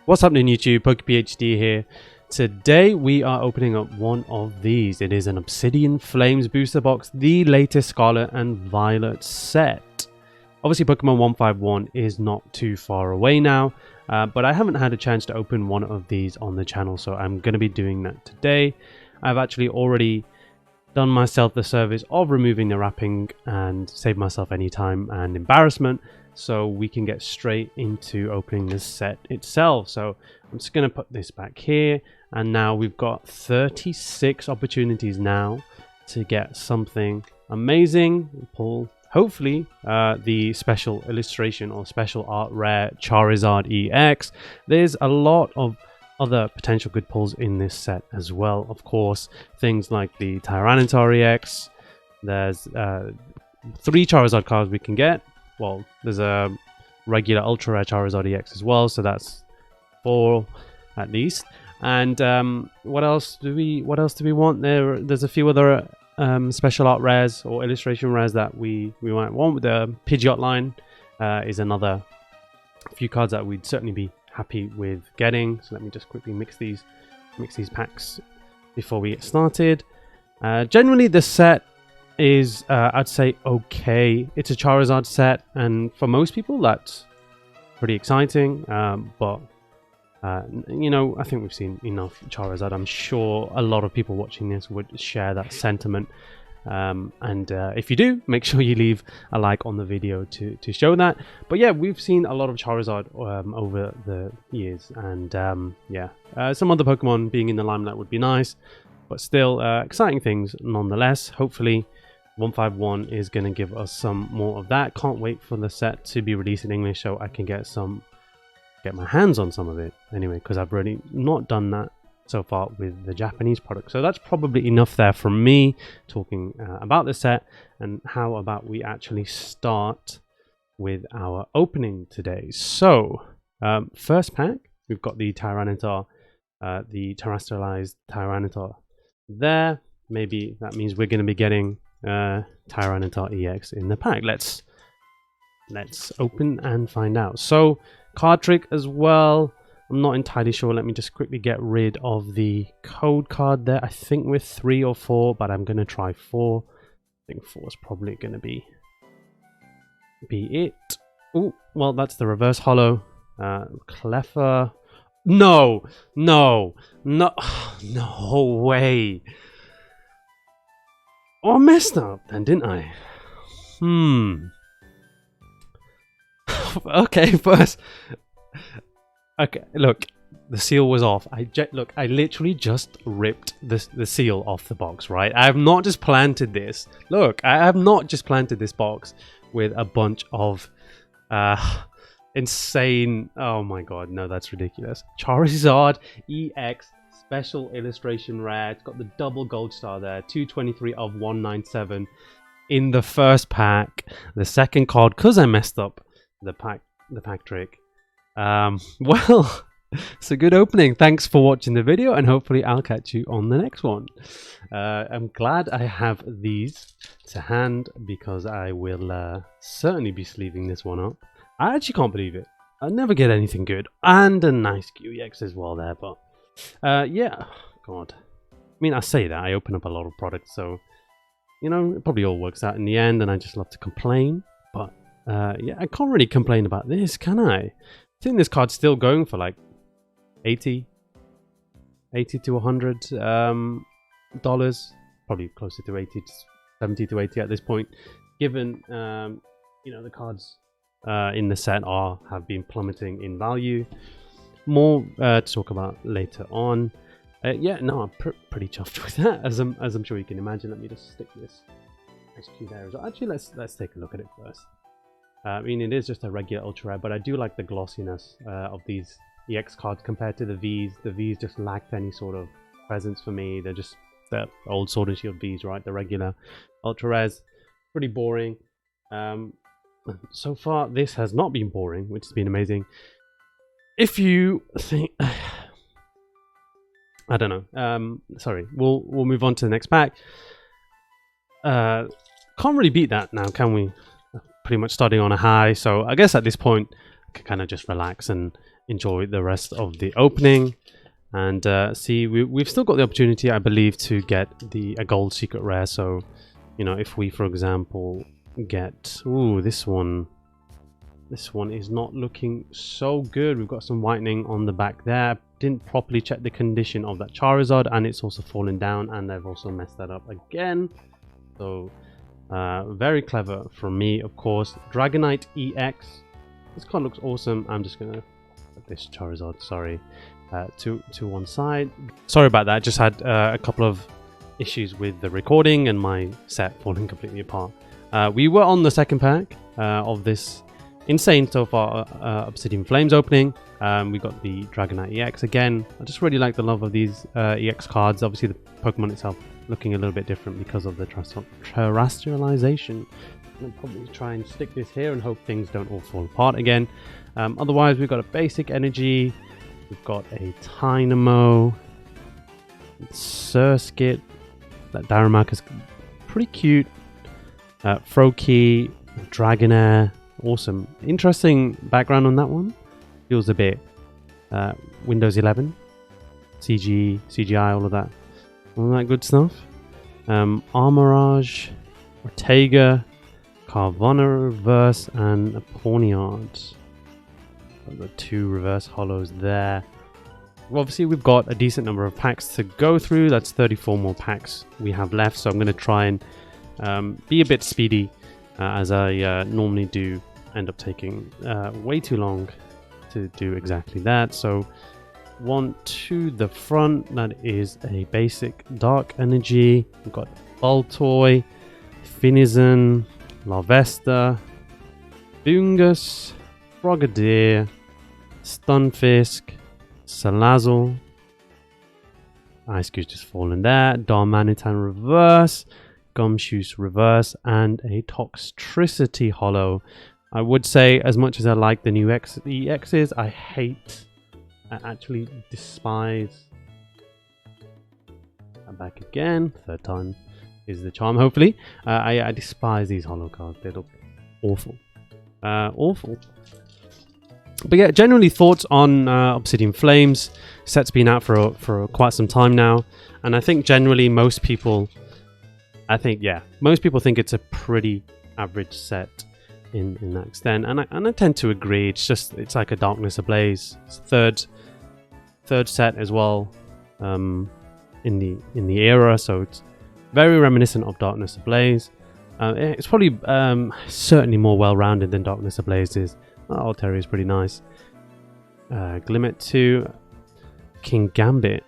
What's happening YouTube? PokePhD here. Today we are opening up one of these. It is an Obsidian Flames booster box, the latest Scarlet and Violet set. Obviously Pokemon 151 is not too far away now, but I haven't had a chance to open one of these on the channel, so I'm going to be doing that today. I've actually already done myself the service of removing the wrapping and saved myself any time and embarrassment, so we can get straight into opening this set itself. So I'm just going to put this back here, and now we've got 36 opportunities now to get something amazing. Pull hopefully the special illustration or special art rare Charizard EX. There's a lot of other potential good pulls in this set as well. Of course, things like the Tyranitar EX. There's 3 Charizard cards we can get. Well, there's a regular ultra rare Charizard EX as well, so that's 4 at least. And what else do we want? There's a few other special art rares or illustration rares that we might want. The Pidgeot line is another few cards that we'd certainly be happy with getting. So let me just quickly mix these packs before we get started. Generally the set is I'd say okay. It's a Charizard set, and for most people that's pretty exciting, but you know, I think we've seen enough Charizard. I'm sure a lot of people watching this would share that sentiment, and if you do, make sure you leave a like on the video to show that. But yeah, we've seen a lot of Charizard over the years, and yeah, some other Pokemon being in the limelight would be nice, but still exciting things nonetheless. Hopefully 151 is going to give us some more of that. Can't wait for the set to be released in English so I can get my hands on some of it anyway, because I've really not done that so far with the Japanese product. So that's probably enough there from me talking about the set, and how about we actually start with our opening today. So first pack, we've got the Tyranitar, the terrestrialized Tyranitar there. Maybe that means we're going to be getting Tyranitar EX in the pack. Let's open and find out. So card trick as well, I'm not entirely sure. Let me just quickly get rid of the code card there. I think we're 3 or 4, but I'm gonna try 4. I think 4 is probably gonna be it. Oh, well, that's the reverse holo. Cleffa. No way. Oh, I messed up then, didn't I? Okay, first. Okay, look, the seal was off. Look, I literally just ripped the seal off the box, right? I have not just planted this. Look, I have not just planted this box with a bunch of insane. Oh my god, no, that's ridiculous. Charizard EX special illustration rare. It's got the double gold star there, 223 of 197 in the first pack. The second card, because I messed up the pack trick. Well, it's a good opening. Thanks for watching the video, and hopefully I'll catch you on the next one. I'm glad I have these to hand, because I will certainly be sleeving this one up. I actually can't believe it. I never get anything good, and a nice QEX as well there. But yeah, god, I mean, I say that I open up a lot of products, so you know, it probably all works out in the end, and I just love to complain. But yeah, I can't really complain about this, can I? I think this card's still going for like 80 to 100 dollars, probably closer to 80 to 70 to 80 at this point, given you know, the cards in the set have been plummeting in value. More to talk about later on. Yeah, no, I'm pretty chuffed with that, as I'm sure you can imagine. Let me just stick this HQ there as well. Actually, let's take a look at it first. I mean, it is just a regular ultra rare, but I do like the glossiness of these EX cards compared to the Vs. The Vs just lacked any sort of presence for me. They're just the old Sword and Shield Vs, right? The regular ultra rares, pretty boring. So far, this has not been boring, which has been amazing. If you think, I don't know. Sorry, we'll move on to the next pack. Can't really beat that now, can we? Pretty much starting on a high, so I guess at this point I can kind of just relax and enjoy the rest of the opening and see. We've still got the opportunity, I believe, to get a gold secret rare. So, you know, if we, for example, get this one is not looking so good. We've got some whitening on the back there. Didn't properly check the condition of that Charizard, and it's also fallen down, and they've also messed that up again. So very clever from me, of course. Dragonite EX. This card looks awesome. I'm just gonna put this Charizard, sorry, to one side. Sorry about that. Just had a couple of issues with the recording and my set falling completely apart. We were on the second pack of this insane so far Obsidian Flames opening. We got the Dragonite EX again. I just really like the love of these EX cards. Obviously the Pokemon itself looking a little bit different because of the terrestrialization. I'll probably try and stick this here and hope things don't all fall apart again. Otherwise we've got a basic energy, we've got a Tynamo, Surskit, that Darumaka is pretty cute, Froakie, Dragonair. Awesome. Interesting background on that one. Feels a bit Windows 11, CGI, all that good stuff. Armorage, Ortega, Carvana reverse, and a Pawniard. Got the 2 reverse hollows there. Well, obviously we've got a decent number of packs to go through. That's 34 more packs we have left, so I'm going to try and be a bit speedy, as I normally do end up taking way too long to do exactly that. So one to the front, that is a basic dark energy. We've got Baltoy, Finizen, Larvesta, Bungus, Frogadier, Stunfisk, Salazzle, Ice-Cube's just fallen there, Darmanitan reverse, Gumshoos reverse, and a Toxtricity holo. I would say, as much as I like the new EXs, I actually despise. I'm back again, third time is the charm, hopefully. I despise these holo cards. They look awful. Awful. But yeah, generally thoughts on Obsidian Flames. Set's been out for quite some time now, and I think generally most people think it's a pretty average set in that extent, and I tend to agree. It's like a Darkness Ablaze. It's third set as well in the era, so it's very reminiscent of Darkness Ablaze. It's probably certainly more well-rounded than Darkness Ablaze is. Altaria is pretty nice. Glimmet 2, King Gambit.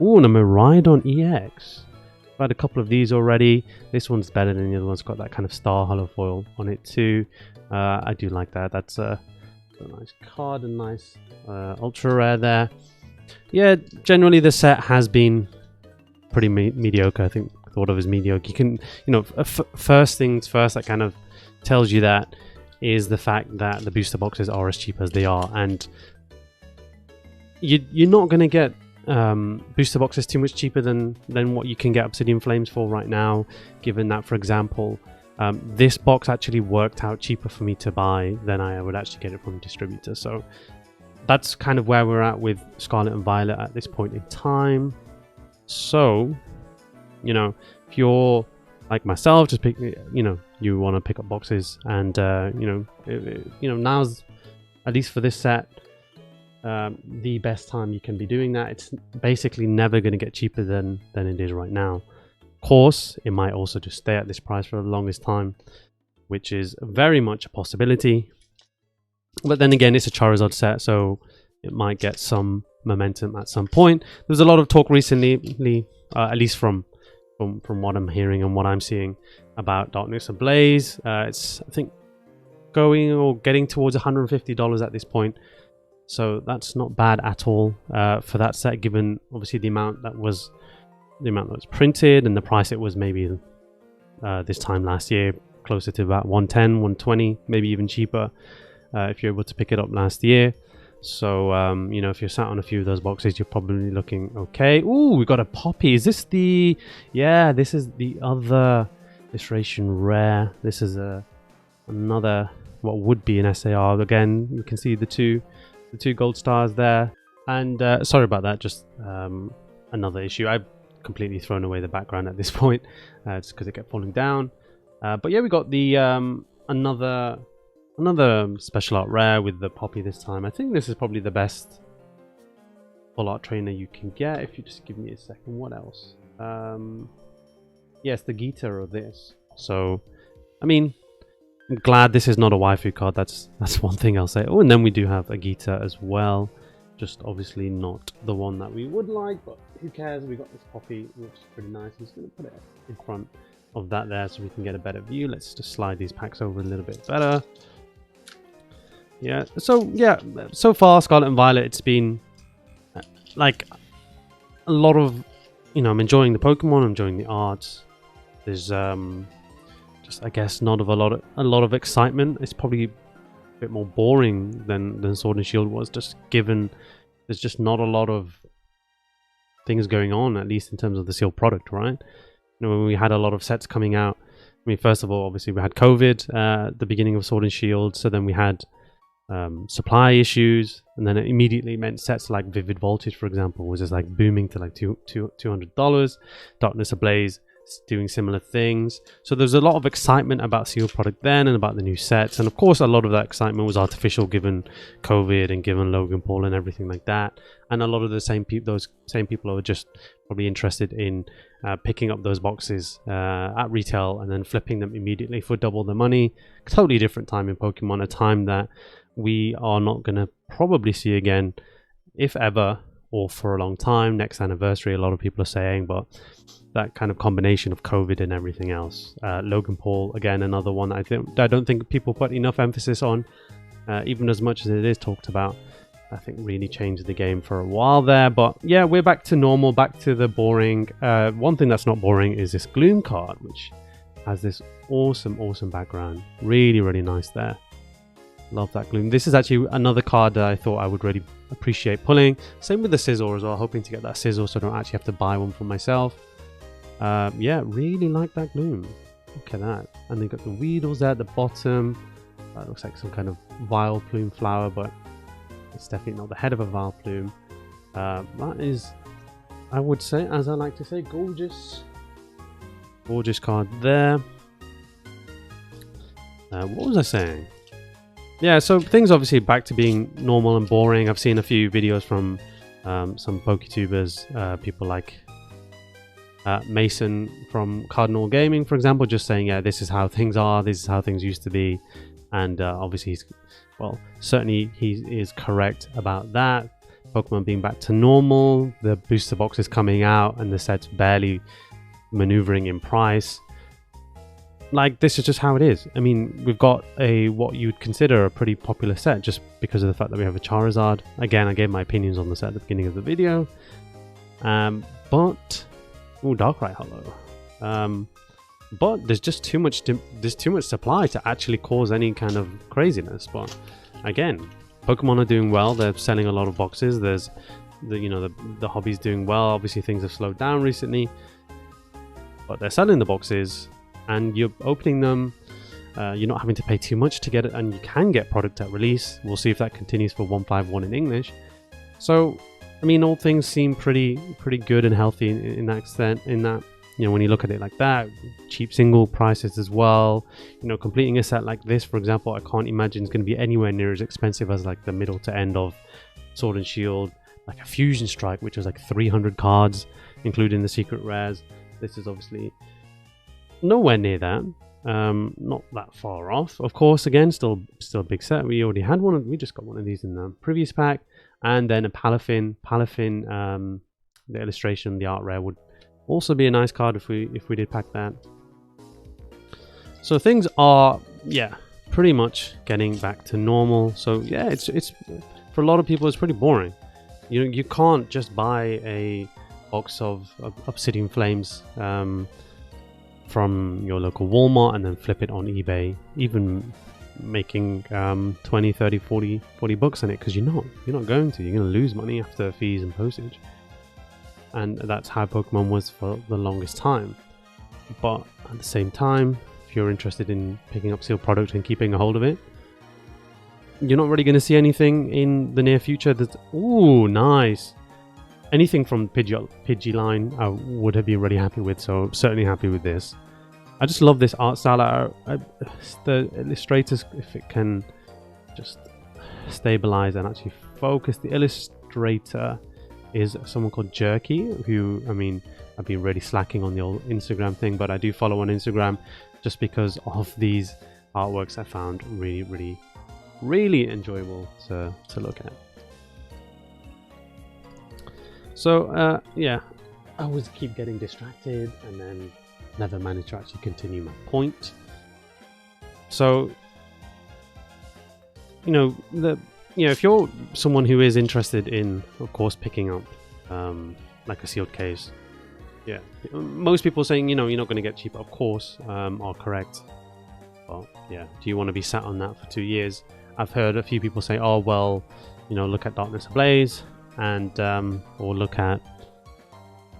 Ooh, and a Miraidon EX. I've had a couple of these already. This one's better than the other one's got that kind of star hollow foil on it too. I do like that. That's a nice card, a nice ultra rare there. Yeah, generally the set has been pretty mediocre. I think thought of as mediocre. You can, first things first, that kind of tells you that is the fact that the booster boxes are as cheap as they are, and you're not going to get booster boxes too much cheaper than what you can get Obsidian Flames for right now, given that, for example, this box actually worked out cheaper for me to buy than I would actually get it from a distributor. So that's kind of where we're at with Scarlet and Violet at this point in time. So, if you're like myself, just pick, you want to pick up boxes, and now's, at least for this set, the best time you can be doing that. It's basically never going to get cheaper than it is right now. Of course, it might also just stay at this price for the longest time, which is very much a possibility. But then again, it's a Charizard set, so it might get some momentum at some point. There's a lot of talk recently, at least from what I'm hearing and what I'm seeing, about Darkness Ablaze. It's, I think, going or getting towards $150 at this point. So that's not bad at all for that set, given obviously the amount that was printed and the price it was maybe this time last year, closer to about 110, 120, maybe even cheaper if you're able to pick it up last year. So if you're sat on a few of those boxes, you're probably looking okay. Ooh, we got a Poppy. Is this the... Yeah, this is the other iteration rare. This is another, what would be an SAR. Again, you can see the two the 2 gold stars there. And sorry about that, just another issue. I've completely thrown away the background at this point, just because it kept falling down. But yeah, we got the another special art rare with the Poppy this time. I think this is probably the best full art trainer you can get. If you just give me a second, what else? Yes, the Gita or this. So, I mean, I'm glad this is not a waifu card. That's one thing I'll say. Oh, and then we do have a Gita as well. Just obviously not the one that we would like, but who cares? We got this Poppy, which is pretty nice. I'm just going to put it in front of that there so we can get a better view. Let's just slide these packs over a little bit better. Yeah, so far Scarlet and Violet, it's been like a lot of, you know, I'm enjoying the Pokemon, I'm enjoying the art. There's just, I guess, not of a lot of excitement. It's probably a bit more boring than Sword and Shield was, just given there's just not a lot of things going on, at least in terms of the sealed product, right? You know, when we had a lot of sets coming out, I mean, first of all, obviously we had COVID at the beginning of Sword and Shield, so then we had supply issues, and then it immediately meant sets like Vivid Voltage, for example, was just like booming to like $200. Darkness Ablaze doing similar things. So there's a lot of excitement about sealed product then and about the new sets, and of course a lot of that excitement was artificial given COVID and given Logan Paul and everything like that. And a lot of the those same people are just probably interested in picking up those boxes at retail and then flipping them immediately for double the money. Totally different time in Pokemon, a time that we are not going to probably see again, if ever, or for a long time. Next anniversary, a lot of people are saying, but that kind of combination of COVID and everything else. Logan Paul, again, another one I don't think people put enough emphasis on, even as much as it is talked about. I think really changed the game for a while there. But yeah, we're back to normal, back to the boring. One thing that's not boring is this Gloom card, which has this awesome background. Really, really nice there. Love that Gloom. This is actually another card that I thought I would really appreciate pulling. Same with the Scizor as well. Hoping to get that Scizor so I don't actually have to buy one for myself. Yeah, really like that Gloom. Look at that. And they got the Weedles there at the bottom. That looks like some kind of Vileplume flower, but it's definitely not the head of a Vileplume. That is, I would say, as I like to say, gorgeous. Gorgeous card there. What was I saying? Yeah, so things obviously back to being normal and boring. I've seen a few videos from some PokeTubers, people like Mason from Cardinal Gaming, for example, just saying, yeah, this is how things are, this is how things used to be. And obviously, certainly he is correct about that. Pokemon being back to normal, the booster box is coming out, and the set's barely maneuvering in price. Like, this is just how it is. I mean, we've got what you'd consider a pretty popular set just because of the fact that we have a Charizard. Again, I gave my opinions on the set at the beginning of the video. But Darkrai Hollow. But there's just too much supply to actually cause any kind of craziness. But again, Pokemon are doing well. They're selling a lot of boxes. There's the hobby's doing well. Obviously, things have slowed down recently, but they're selling the boxes. And you're opening them, you're not having to pay too much to get it, and you can get product at release. We'll see if that continues for 151 in English. So, I mean, all things seem pretty good and healthy in that extent. In that, you know, when you look at it like that, cheap single prices as well. You know, completing a set like this, for example, I can't imagine it's going to be anywhere near as expensive as like the middle to end of Sword and Shield, like a Fusion Strike, which was like 300 cards, including the secret rares. This is obviously nowhere near that. Not that far off. Of course, again, still a big set. We already had one. We just got one of these in the previous pack, and then a Palafin. The illustration, the art rare would also be a nice card if we did pack that. So things are, yeah, pretty much getting back to normal. So yeah, it's for a lot of people it's pretty boring. You can't just buy a box of Obsidian Flames from your local Walmart and then flip it on eBay, even making 20, 30, 40 bucks on it, because you're not going to. You're going to lose money after fees and postage. And that's how Pokemon was for the longest time. But at the same time, if you're interested in picking up sealed product and keeping a hold of it, you're not really going to see anything in the near future. Ooh, nice. Anything from Pidgey line I would have been really happy with, so certainly happy with this. I just love this art style. The illustrators, if it can just stabilize and actually focus. The illustrator is someone called Jerky, who, I mean, I've been really slacking on the old Instagram thing, but I do follow on Instagram just because of these artworks I found really enjoyable to look at. So yeah, I always keep getting distracted and then never manage to actually continue my point. So if you're someone who is interested in, of course, picking up like a sealed case, yeah, most people saying you're not going to get cheap, of course, are correct. Well, yeah, do you want to be sat on that for 2 years? I've heard a few people say, oh well, look at Darkness Ablaze, and or look at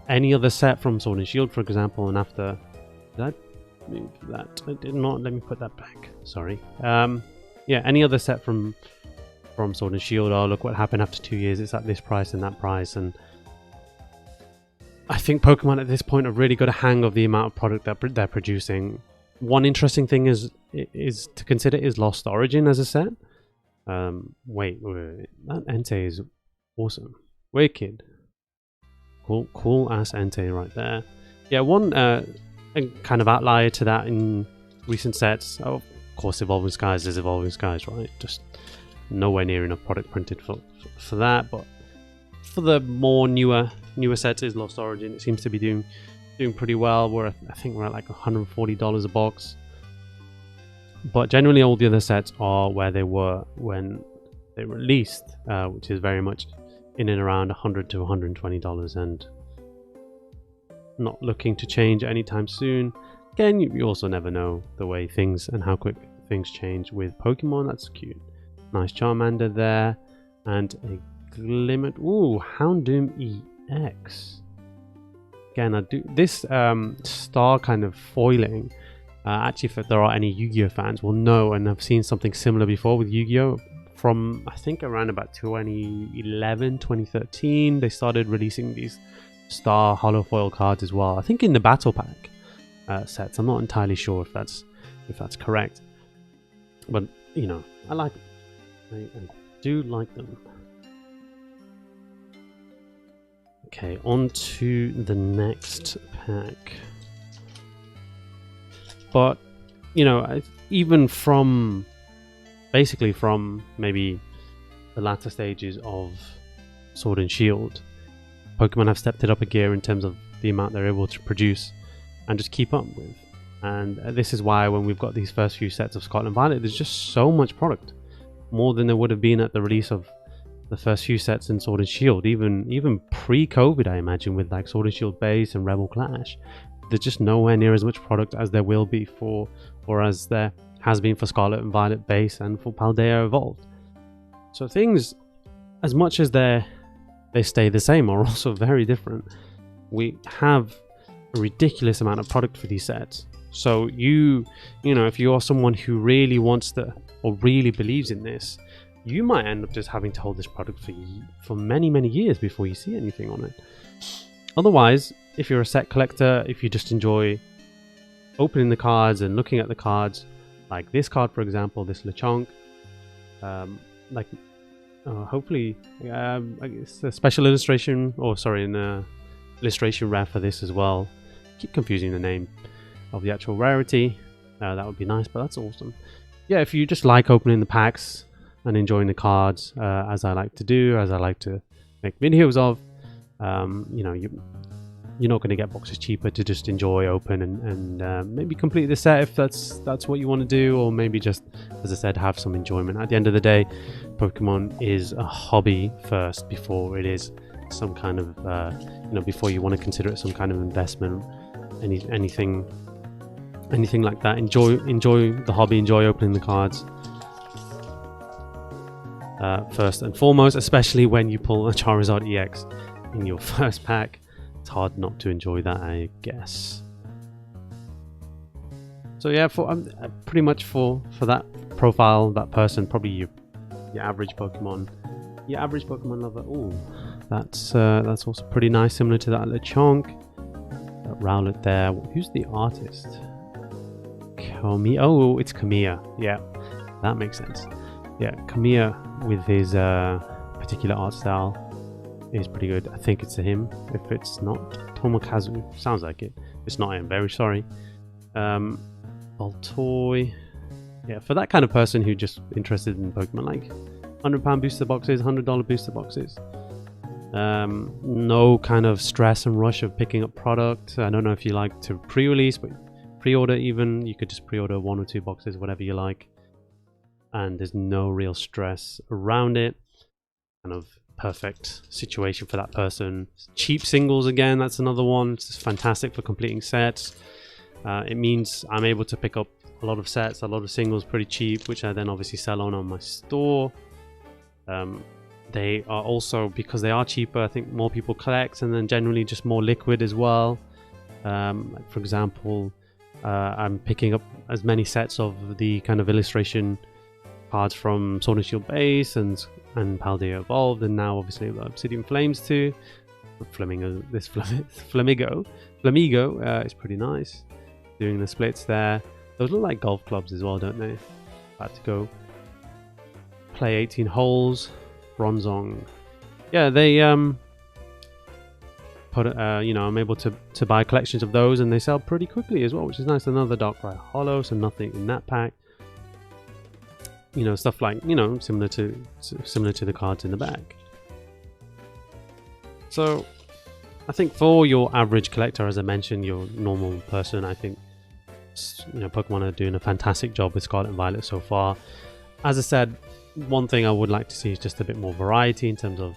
any other set from Sword and Shield, for example. And after that, move that. I did not. Let me put that back. Sorry. Yeah, any other set from Sword and Shield. Oh, look what happened after 2 years. It's at this price and that price. And I think Pokemon at this point have really got a hang of the amount of product that they're producing. One interesting thing is to consider is Lost Origin as a set. Wait, that Entei is awesome. Wicked. Cool ass Entei right there. Yeah, one kind of outlier to that in recent sets. Oh, of course, Evolving Skies is Evolving Skies, right? Just nowhere near enough product printed for that. But for the more newer sets is Lost Origin. It seems to be doing pretty well. I think we're at like $140 a box. But generally all the other sets are where they were when they released, which is very much in and around $100 to $120, and not looking to change anytime soon. Again, you also never know the way things and how quick things change with Pokemon. That's cute. Nice Charmander there, and a Glimmer. Ooh, Houndoom EX. Again, I do this star kind of foiling. Actually, if there are any Yu-Gi-Oh fans will know, and I've seen something similar before with Yu-Gi-Oh from, I think, around about 2011, 2013. They started releasing these star holofoil cards as well. I think in the battle pack sets. I'm not entirely sure if that's correct, but I like them. I do like them. Okay, on to the next pack. But even from maybe the latter stages of Sword and Shield, Pokemon have stepped it up a gear in terms of the amount they're able to produce and just keep up with. And this is why when we've got these first few sets of Scarlet and Violet, there's just so much product, more than there would have been at the release of the first few sets in Sword and Shield, even pre-COVID, I imagine, with like Sword and Shield Base and Rebel Clash. There's just nowhere near as much product as there will be for, or as there has been for Scarlet and Violet Base and for Paldea Evolved. So things, as much as they stay the same, are also very different. We have a ridiculous amount of product for these sets. So if you are someone who really wants to or really believes in this, you might end up just having to hold this product for many years before you see anything on it. Otherwise, if you're a set collector, if you just enjoy opening the cards and looking at the cards, like this card, for example, this Lechonk, hopefully, it's a special illustration, an illustration rare for this as well. Keep confusing the name of the actual rarity. That would be nice, but that's awesome. Yeah, if you just like opening the packs and enjoying the cards, as I like to do, as I like to make videos of, you're not going to get boxes cheaper to just enjoy, open, and maybe complete the set if that's what you want to do, or maybe just, as I said, have some enjoyment. At the end of the day, Pokemon is a hobby first before it is some kind of, before you want to consider it some kind of investment, anything like that. Enjoy the hobby, enjoy opening the cards. First and foremost, especially when you pull a Charizard EX in your first pack. It's hard not to enjoy that, I guess. So yeah, for pretty much for that profile, that person, probably your average Pokemon. Your average Pokemon lover. Ooh, that's also pretty nice, similar to that Lechonk. That Rowlet there. Who's the artist? Kamiya. Oh, it's Kamiya. Yeah, that makes sense. Yeah, Kamiya with his particular art style is pretty good. I think it's him. If it's not Tomokazu, sounds like it. It's not him. Very sorry. Baltoy. Yeah, for that kind of person who just interested in Pokemon, like £100 booster boxes, $100 booster boxes. No kind of stress and rush of picking up product. I don't know if you like to pre-release, but pre-order even. You could just pre-order 1 or 2 boxes, whatever you like. And there's no real stress around it. Kind of perfect situation for that person. Cheap singles again, that's another one. It's fantastic for completing sets. It means I'm able to pick up a lot of sets, a lot of singles pretty cheap, which I then obviously sell on my store. They are also, because they are cheaper, I think more people collect, and then generally just more liquid as well. Like for example, I'm picking up as many sets of the kind of illustration cards from Sword and Shield base and Paldea Evolved, and now obviously the Obsidian Flames too. Flamigo is pretty nice. Doing the splits there. Those look like golf clubs as well, don't they? About to go play 18 holes. Bronzong. Yeah, they put you know, I'm able to buy collections of those, and they sell pretty quickly as well, which is nice. Another Darkrai Hollow, so nothing in that pack. You know, stuff like, you know, similar to the cards in the back. So I think for your average collector, as I mentioned, your normal person, I think, you know, Pokemon are doing a fantastic job with Scarlet and Violet so far. As I said, one thing I would like to see is just a bit more variety in terms of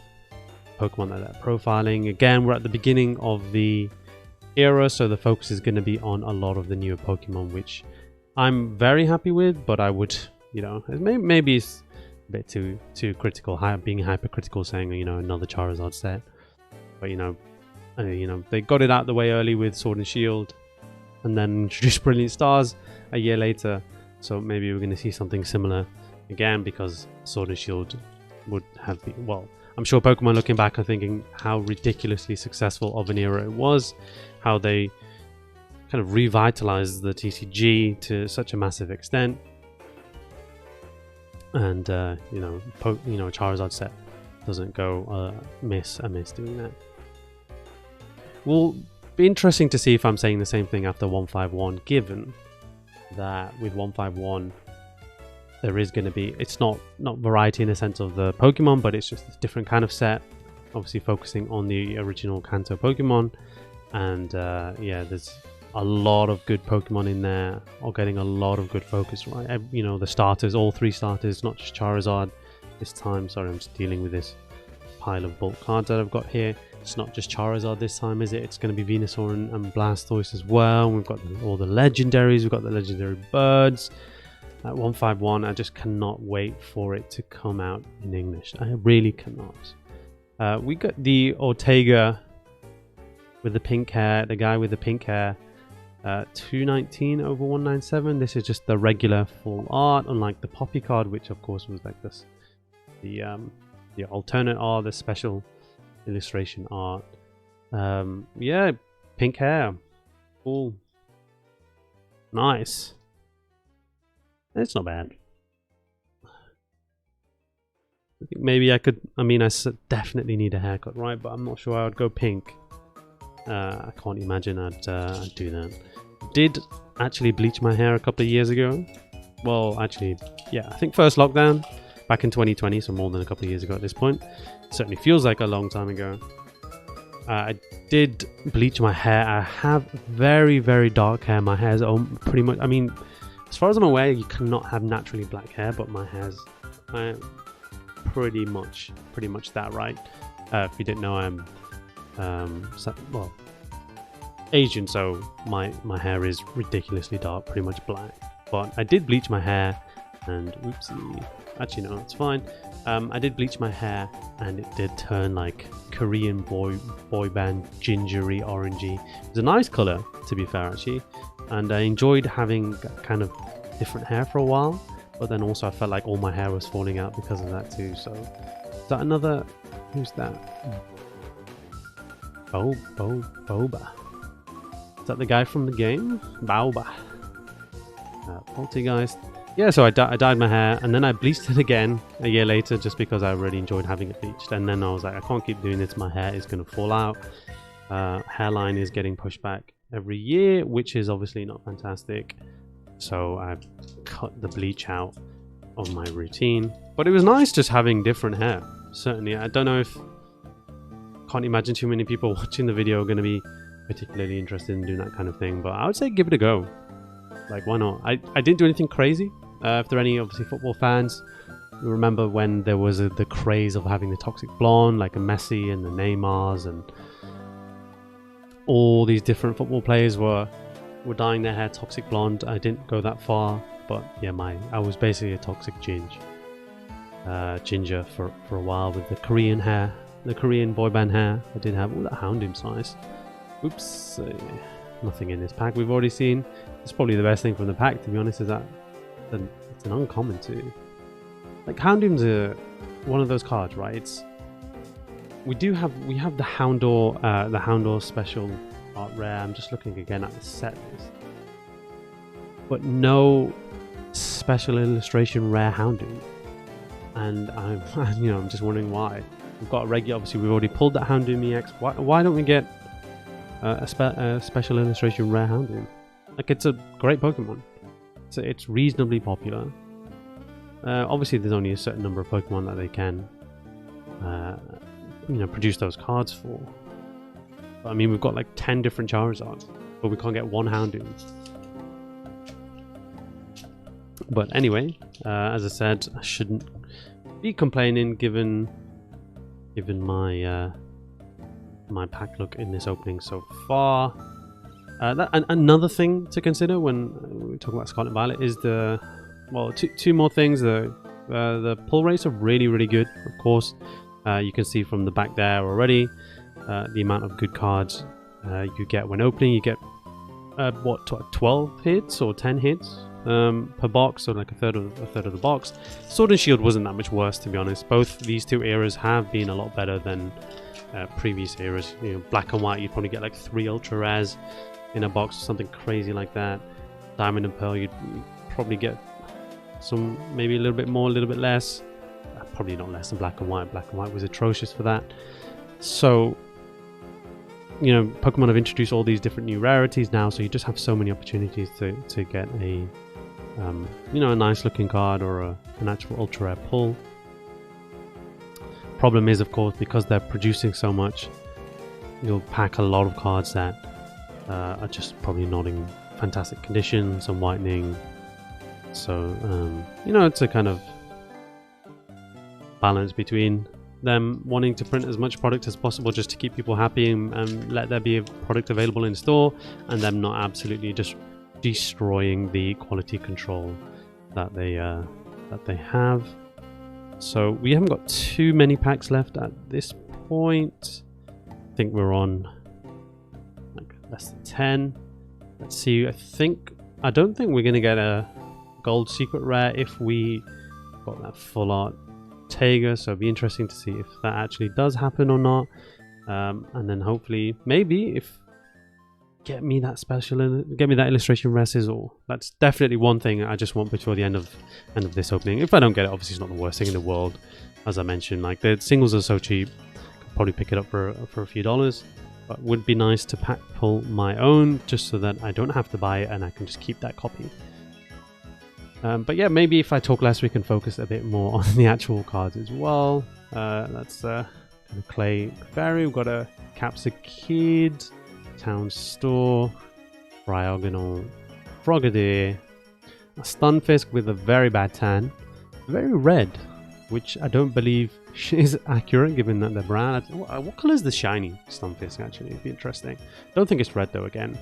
Pokemon that they're profiling. Again, we're at the beginning of the era, so the focus is going to be on a lot of the newer Pokemon, which I'm very happy with, but I would, you know, maybe it's a bit too critical, being hypercritical, saying, you know, another Charizard set. But you know, they got it out the way early with Sword and Shield, and then introduced Brilliant Stars a year later. So maybe we're going to see something similar again, because Sword and Shield would have been, well, I'm sure Pokemon looking back are thinking how ridiculously successful of an era it was, how they kind of revitalized the TCG to such a massive extent, and you know, Charizard set doesn't go amiss doing that. Will be interesting to see if I'm saying the same thing after 151, given that with 151 there is going to be, it's not variety in the sense of the Pokemon, but it's just a different kind of set, obviously focusing on the original Kanto Pokemon. And yeah, there's a lot of good Pokemon in there, or getting a lot of good focus, right? You know, the starters, all 3 starters, not just Charizard this time. Sorry, I'm just dealing with this pile of bulk cards that I've got here. It's not just Charizard this time, is it? It's going to be Venusaur and Blastoise as well. We've got all the legendaries, we've got the legendary birds. At 151, I just cannot wait for it to come out in English. I really cannot. We got the Ortega with the pink hair, the guy with the pink hair. 219 over 197. This is just the regular full art, unlike the Poppy card, which of course was like this, the alternate art, the special illustration art. Yeah, pink hair, cool, nice. It's not bad. I think maybe I could, I mean, I definitely need a haircut, right? But I'm not sure I would go pink. I can't imagine I'd do that. Did actually bleach my hair a couple of years ago. Well, actually, yeah, I think first lockdown back in 2020, so more than a couple of years ago at this point. It certainly feels like a long time ago. I did bleach my hair. I have very, very dark hair. My hair's pretty much, I mean, as far as I'm aware, you cannot have naturally black hair, but my hair's pretty much that, right? If you didn't know, I'm well, Asian, so my hair is ridiculously dark, pretty much black. But I did bleach my hair, and oopsie, actually no, it's fine. I did bleach my hair, and it did turn like Korean boy band gingery orangey. It was a nice color, to be fair, actually, and I enjoyed having kind of different hair for a while. but then also I felt like all my hair was falling out because of that too. So is that another? Who's that? Boba. Is that the guy from the game? Boba. Poltergeist. Yeah, so I dyed my hair and then I bleached it again a year later just because I really enjoyed having it bleached. And then I was like, I can't keep doing this. My hair is going to fall out. Hairline is getting pushed back every year, which is obviously not fantastic. So I cut the bleach out of my routine. But it was nice just having different hair. Certainly, I don't know if... Can't imagine too many people watching the video are going to be particularly interested in doing that kind of thing. But I would say give it a go. Like, why not? I didn't do anything crazy. If there are any, obviously, football fans, you remember when there was the craze of having the toxic blonde, like a Messi and the Neymars, and all these different football players were dyeing their hair toxic blonde. I didn't go that far, but yeah, I was basically a toxic ginger for a while with the Korean hair, the Korean boy band hair. I did have all that Houndoom size. Oops, nothing in this pack we've already seen. It's probably the best thing from the pack, to be honest, is that it's an uncommon too. Like Houndoom's one of those cards, right? We have the Houndor special art rare. I'm just looking again at the set list, but no special illustration rare Houndoom, and I'm just wondering why. We've got a regular. Obviously, we've already pulled that Houndoom EX. Why don't we get a special illustration rare Houndoom? Like, it's a great Pokemon. So it's reasonably popular. Obviously, there's only a certain number of Pokemon that they can, produce those cards for. But, I mean, we've got like 10 different Charizards, but we can't get one Houndoom. But anyway, as I said, I shouldn't be complaining given my my pack look in this opening so far. Another thing to consider when we talk about Scarlet and Violet is two more things. The pull rates are really good. Of course, you can see from the back there already the amount of good cards you get when opening. You get 12 hits or 10 hits per box, so like a third of the box. Sword and Shield wasn't that much worse, to be honest. Both these two eras have been a lot better than previous eras. Black and White, you'd probably get like 3 ultra rares in a box or something crazy like that. Diamond and Pearl, you'd probably get some, maybe a little bit more, a little bit less. Probably not less than Black and White. Black and White was atrocious for that. So, Pokemon have introduced all these different new rarities now, so you just have so many opportunities to get a nice looking card or an actual ultra rare pull. Problem is, of course, because they're producing so much, you'll pack a lot of cards that are just probably not in fantastic condition, some whitening. So, it's a kind of balance between them wanting to print as much product as possible just to keep people happy and let there be a product available in store, and them not absolutely just destroying the quality control that they have. So we haven't got too many packs left at this point. I think we're on like less than 10. Let's see. I don't think we're gonna get a gold secret rare if we got that full art Taiga, so it'd be interesting to see if that actually does happen or not. And then hopefully, maybe if get me that illustration rare Sizzle. That's definitely one thing I just want before the end of this opening. If I don't get it, obviously it's not the worst thing in the world. As I mentioned, like the singles are so cheap, could probably pick it up for a few dollars. But would be nice to pack pull my own just so that I don't have to buy it and I can just keep that copy. But yeah, maybe if I talk less, we can focus a bit more on the actual cards as well. That's Clay Fairy. We've got a Capsakid, Town Store, Diagonal Frogadier, a Stunfisk with a very bad tan, very red, which I don't believe is accurate given that they're brown. What color is the shiny Stunfisk actually? It'd be interesting. Don't think it's red though again.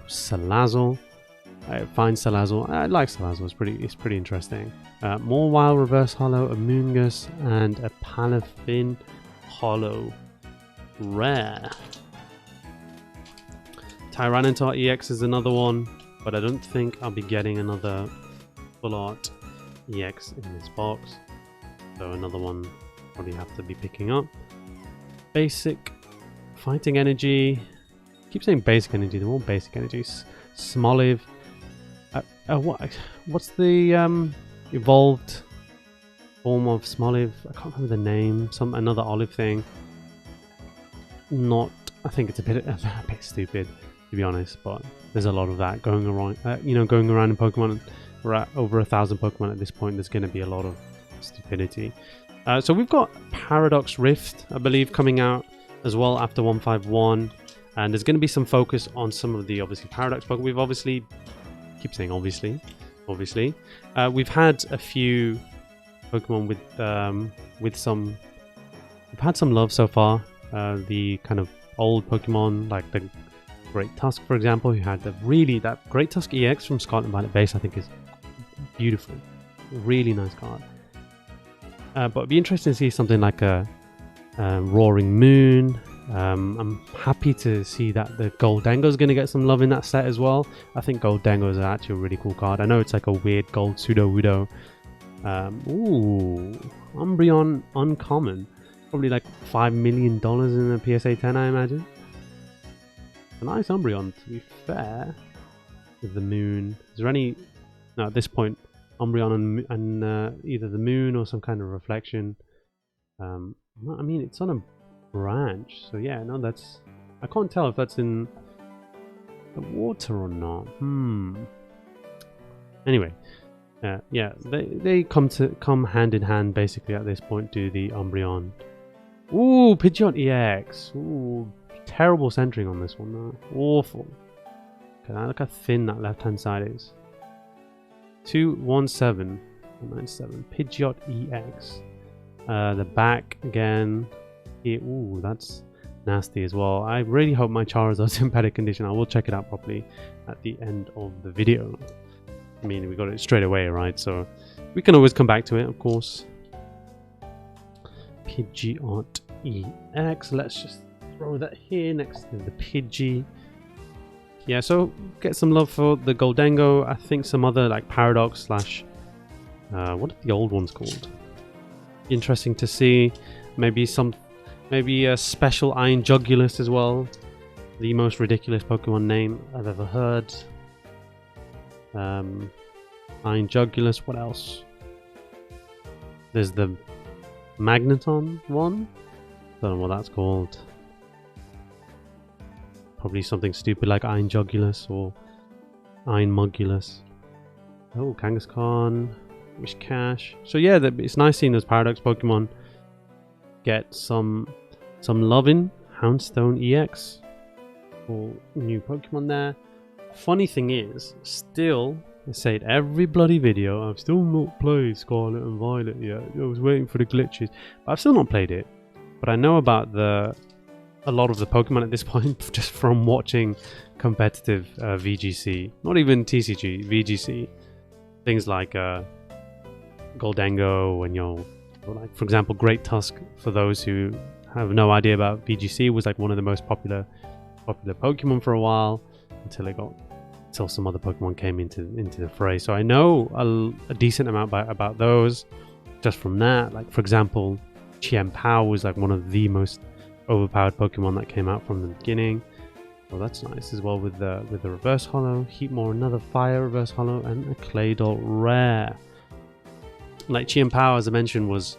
Salazzle. I find Salazzle. I like Salazzle. It's pretty interesting. More Wild Reverse Hollow, a Moongus, and a Palafin Hollow Rare. Tyranitar EX is another one, but I don't think I'll be getting another full art EX in this box. So another one probably have to be picking up. Basic fighting energy. I keep saying basic energy, they're all basic energies. Smoliv. What's the evolved form of Smoliv? I can't remember the name. Another olive thing. I think it's a bit stupid, to be honest, but there's a lot of that going around. Going around in Pokemon. We're at over 1,000 Pokemon at this point. There's going to be a lot of stupidity. So we've got Paradox Rift, I believe, coming out as well after 151, and there's going to be some focus on some of the obviously Paradox Pokemon. We've obviously, keep saying obviously, we've had a few Pokemon with some. We've had some love so far. The kind of old Pokemon like the Great Tusk, for example, who had that Great Tusk EX from Scarlet and Violet base, I think is beautiful, really nice card. But it'd be interesting to see something like a Roaring Moon. I'm happy to see that the Goldango is going to get some love in that set as well. I think Goldango is actually a really cool card. I know it's like a weird gold pseudo-wudo. Ooh, Umbreon uncommon. Probably like $5 million in a PSA 10, I imagine. A nice Umbreon, to be fair. With the moon. Is there any... No, at this point, Umbreon and either the moon or some kind of reflection. I mean, it's on a branch. So yeah, no, that's... I can't tell if that's in the water or not. Anyway. Yeah, they come hand in hand basically at this point, do the Umbreon. Ooh, Pidgeot EX. Ooh, terrible centering on this one though. Awful. Okay, look how thin that left hand side is. 217 197. Pidgeot EX. The back again. Here, ooh, that's nasty as well. I really hope my Charizard's in better condition. I will check it out properly at the end of the video. I mean, we got it straight away, right? So we can always come back to it, of course. Pidgeot EX. Let's just throw that here next to the Pidgey. Yeah, so get some love for the Goldango. I think some other like Paradox slash what are the old ones called? Interesting to see. Maybe a special Iron Jugulus as well. The most ridiculous Pokemon name I've ever heard. Iron Jugulus, what else? There's the Magneton one. Don't know what that's called. Probably something stupid like Iron Jugulus or Iron Mugulus. Oh, Kangaskhan, Wishcash. So yeah, it's nice seeing those Paradox Pokemon get some loving. Houndstone EX. Or new Pokemon there. Funny thing is, still, I say it every bloody video, I've still not played Scarlet and Violet yet. I was waiting for the glitches. But I've still not played it. But I know about a lot of the Pokemon at this point just from watching competitive VGC. Not even TCG, VGC. Things like Goldango and like, for example, Great Tusk, for those who have no idea about VGC, was like one of the most popular Pokemon for a while until some other Pokemon came into the fray. So I know a decent amount about those just from that. Like, for example, Chien-Pao was like one of the most overpowered Pokemon that came out from the beginning. Well, that's nice as well with the Reverse Holo, Heatmore, another Fire Reverse Holo, and a Claydol Rare. Like Chien-Pao, as I mentioned, was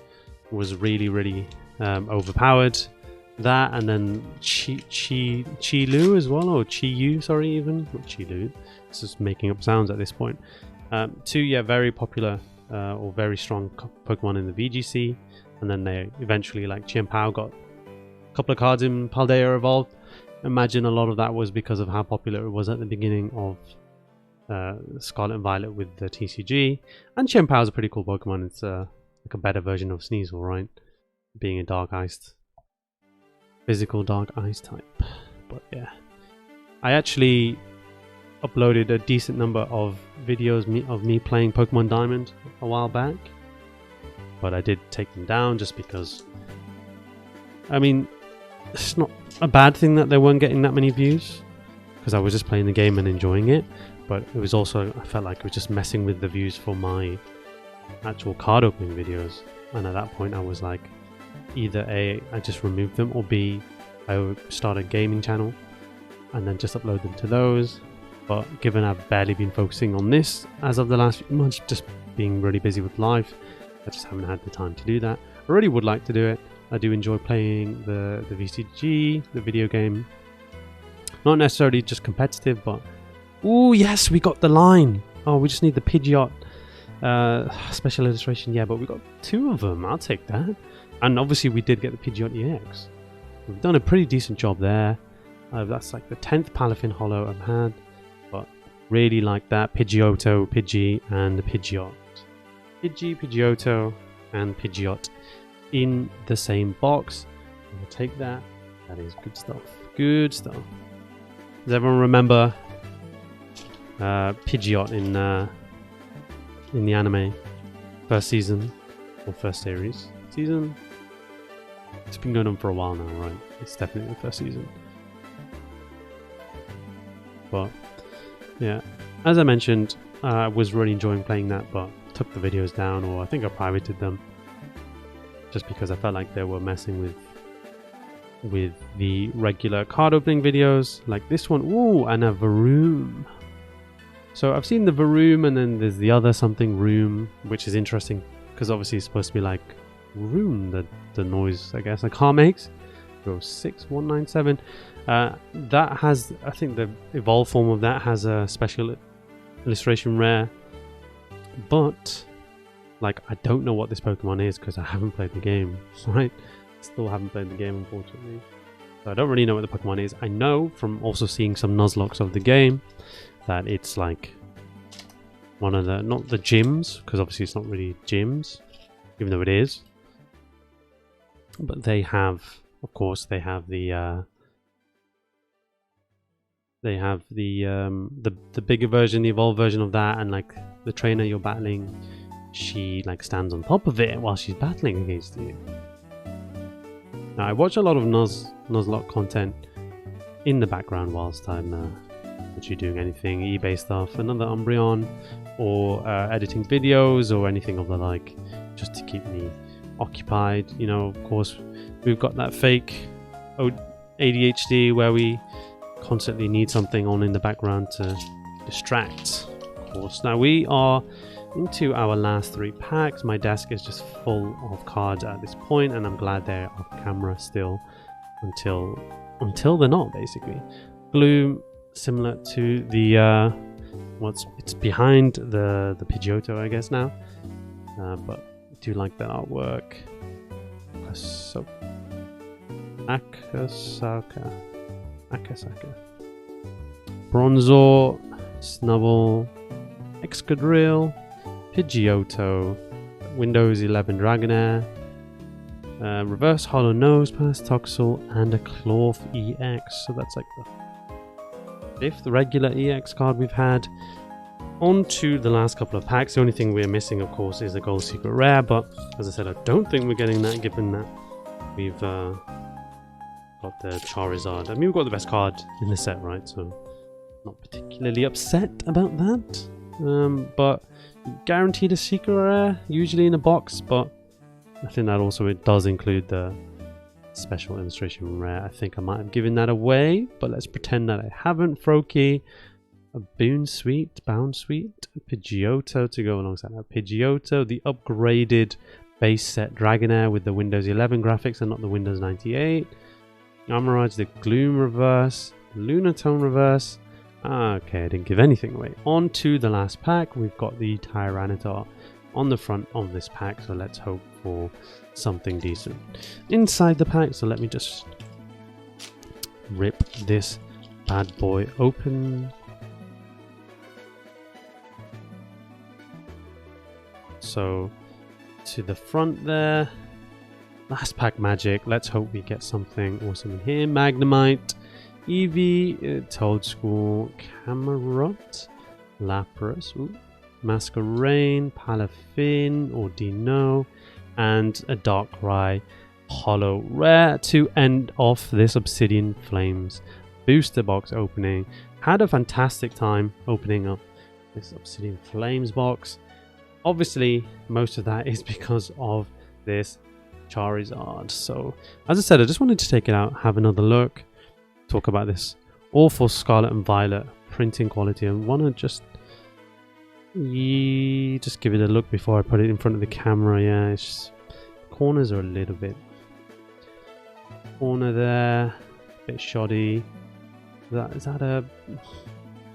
really overpowered. That, and then Chi-Lu as well, or Chi-Yu, sorry, even not Chi-Lu. It's just making up sounds at this point. Two, very popular or very strong Pokemon in the VGC, and then they eventually, like Chien-Pao, got a couple of cards in Paldea Evolved. Imagine a lot of that was because of how popular it was at the beginning of Scarlet and Violet with the TCG. And Chien-Pao is a pretty cool Pokemon. It's like a better version of Sneasel, right? Being a dark iced, physical dark ice type. But yeah, I actually uploaded a decent number of videos of me playing Pokemon Diamond a while back, but I did take them down just because, I mean, it's not a bad thing that they weren't getting that many views, because I was just playing the game and enjoying it, but it was also, I felt like it was just messing with the views for my actual card opening videos, and at that point I was like, either A, I just removed them, or B, I would start a gaming channel and then just upload them to those. But given I've barely been focusing on this as of the last few months, just being really busy with life, I just haven't had the time to do that. I really would like to do it. I do enjoy playing the VCG, the video game. Not necessarily just competitive, but... Ooh, yes, we got the line! Oh, we just need the Pidgeot special illustration. Yeah, but we got 2 of them. I'll take that. And obviously we did get the Pidgeot EX. We've done a pretty decent job there. That's like the 10th Palafin Holo I've had. But really like that. Pidgeotto, Pidgey, and the Pidgeot. Pidgey, Pidgeotto, and Pidgeot in the same box. I'm gonna take that. That is good stuff. Good stuff. Does everyone remember Pidgeot in the anime? First season or first series? Season? It's been going on for a while now, right? It's definitely the first season. But yeah, as I mentioned, I was really enjoying playing that, but took the videos down, or I think I privated them, just because I felt like they were messing with the regular card opening videos, like this one. Ooh, and a Varoom. So I've seen the Varoom, and then there's the other something Room, which is interesting because obviously it's supposed to be like Room, the noise I guess a car makes. Go 6197. That has, I think the evolved form of that has a special illustration rare, but like I don't know what this Pokemon is because I haven't played the game, right? Still haven't played the game, unfortunately. So I don't really know what the Pokemon is. I know from also seeing some Nuzlockes of the game that it's like one of the, not the gyms, because obviously it's not really gyms, even though it is. But they have, of course, they have the bigger version, the evolved version of that, and like the trainer you're battling, she like stands on top of it while she's battling against you. Now I watch a lot of Nuzlocke content in the background whilst I'm actually doing anything eBay stuff, another Umbreon, or editing videos or anything of the like, just to keep me occupied. You know, of course, we've got that fake ADHD where we constantly need something on in the background to distract, of course. Now we are into our last 3 packs. My desk is just full of cards at this point, and I'm glad they're off camera still until they're not, basically. Gloom, similar to the it's behind the Pidgeotto, I guess now, but I do like that artwork. Akasaka, Bronzor, Snubble, Excadrill, Pidgeotto, Windows 11 Dragonair, Reverse Hollow Nosepass, Toxel, and a Cloth EX. So that's like the 5th regular EX card we've had. On to the last couple of packs. The only thing we're missing, of course, is a Gold Secret Rare, but as I said, I don't think we're getting that, given that we've got the Charizard. I mean, we've got the best card in the set, right? So not particularly upset about that. But guaranteed a Secret Rare, usually in a box, but I think that also it does include the special illustration rare. I think I might have given that away, but let's pretend that I haven't. Froakie, a Boon Sweet, Bound Sweet, Pidgeotto to go alongside that. Pidgeotto, the upgraded base set Dragonair with the Windows 11 graphics and not the Windows 98. Amaraj, the Gloom reverse, Lunatone reverse. Okay, I didn't give anything away. On to the last pack. We've got the Tyranitar on the front of this pack, so let's hope for something decent inside the pack. So let me just rip this bad boy open. So to the front there, last pack magic. Let's hope we get something awesome in here. Magnemite, Eevee, Toadschool, Camerot, Lapras, Masquerain, Palafin or Dino, and a Darkrai Holo Rare to end off this Obsidian Flames booster box opening. Had a fantastic time opening up this Obsidian Flames box. obviously most of that is because of this Charizard. So as I said, I just wanted to take it out, have another look, talk about this awful Scarlet and Violet printing quality, and want to just give it a look before I put it in front of the camera. Yeah, it's just, corners are a little bit, corner there, a bit shoddy. Is that a,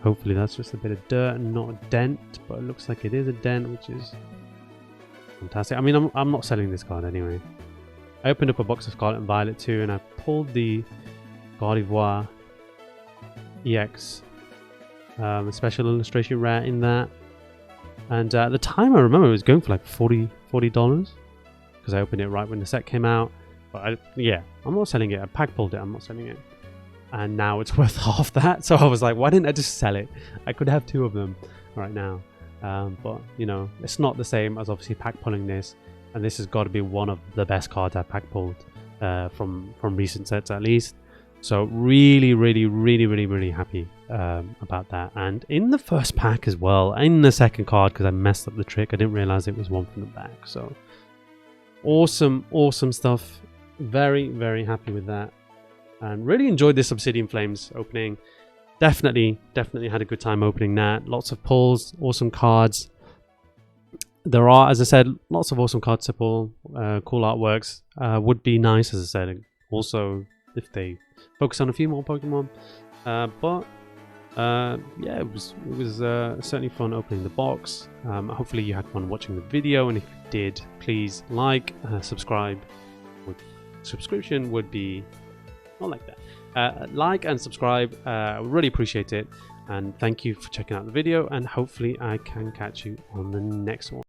hopefully that's just a bit of dirt and not a dent, but it looks like it is a dent, which is fantastic. I mean, I'm not selling this card anyway. I opened up a box of Scarlet and Violet too, and I pulled the Gardevoir EX a special illustration rare in that, and at the time I remember it was going for like $40 because I opened it right when the set came out. But yeah, I'm not selling it. I pack pulled it, I'm not selling it, and now it's worth half that. So I was like, why didn't I just sell it? I could have 2 of them right now. But you know, it's not the same as obviously pack pulling this, and this has got to be one of the best cards I've pack pulled from recent sets at least. So really happy about that. And in the first pack as well, in the second card, because I messed up the trick, I didn't realize it was one from the back. So awesome stuff. Very happy with that, and really enjoyed this Obsidian Flames opening. Definitely had a good time opening that. Lots of pulls, awesome cards. There are, as I said, lots of awesome cards to pull. Cool artworks. Would be nice, as I said, also if they focus on a few more Pokemon. Yeah, it was certainly fun opening the box. Hopefully you had fun watching the video, and if you did, please like, subscribe. Subscription would be not like that. Like and subscribe. I really appreciate it, and thank you for checking out the video, and hopefully I can catch you on the next one.